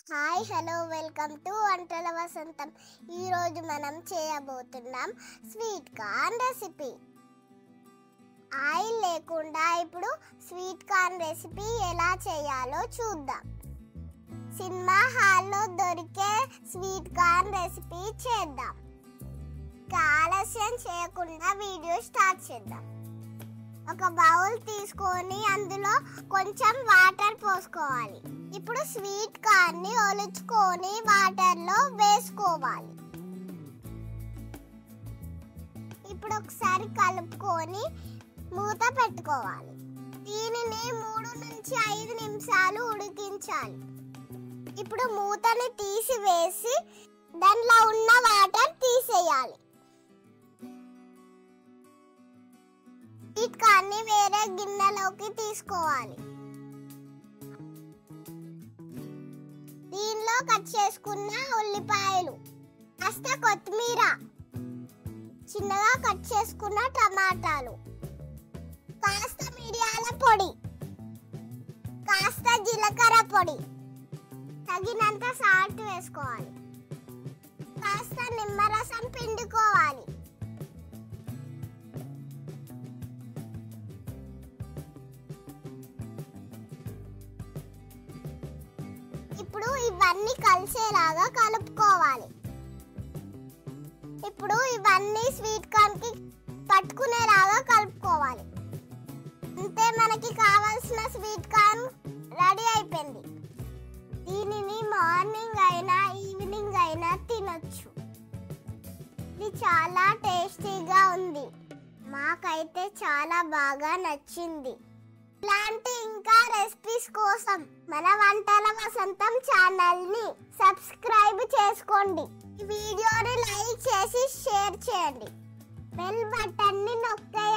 Hi hello welcome to వంటల వసంతం. ఈరోజు మనం చేయబోతున్నాం స్వీట్ కార్న్ రెసిపీ. ఆయిల్ లేకుండా ఇప్పుడు స్వీట్ కార్న్ రెసిపీ ఎలా చేయాలో చూద్దాం. సినిమా హాల్లో దొరికే స్వీట్ కార్న్ రెసిపీ చేద్దాం. ఆలస్యం చేయకుండా వీడియో స్టార్ట్ చేద్దాం. ఒక బౌల్ తీసుకొని అందులో కొంచెం వాటర్ పోసుకోవాలి. ఇప్పుడు స్వీట్ కార్న్ ని ఒలుచుకొని వాటర్ లో వేసుకోవాలి. ఇప్పుడు ఒకసారి కలుపుకొని మూత పెట్టుకోవాలి. దీనిని 3 నుంచి 5 నిమిషాలు ఉడికించాలి. ఇప్పుడు మూతని తీసివేసి దానిలో ఉన్న వాటర్ తీసేయాలి. స్వీట్ కార్న్ ని వేరే గిన్నెలోకి తీసుకోవాలి. దీనిలో కట్ చేసుకున్న ఉల్లిపాయలు, కాస్త కొత్తిమీర, చిన్నగా కట్ చేసుకున్న టమాటాలు, కాస్త మిరియాల పొడి, కాస్త జీలకర్ర పొడి, తగినంత సాల్ట్ వేసుకోవాలి. కాస్త నిమ్మరసం పిండుకోవాలి. ఇప్పుడు ఇవన్నీ కలిసేలాగా కలుపుకోవాలి. ఇప్పుడు ఇవన్నీ స్వీట్ కార్న్ కి పట్టుకునేలాగా కలుపుకోవాలి. అంతే, మనకి కావాల్సిన స్వీట్ కార్న్ రెడీ అయిపోయింది. దీనిని మార్నింగ్ అయినా ఈవినింగ్ అయినా తినొచ్చు. ఇది చాలా టేస్టీగా ఉంది. మాకైతే చాలా బాగా నచ్చింది. ఇలాంటి ఇంకా రెసిపీస్ కోసం మన వంటల వసంతం ఛానల్ ని సబ్స్క్రైబ్ చేసుకోండి. ఈ వీడియోని లైక్ చేసి షేర్ చేయండి. బెల్ బటన్ ని నొక్కేయండి.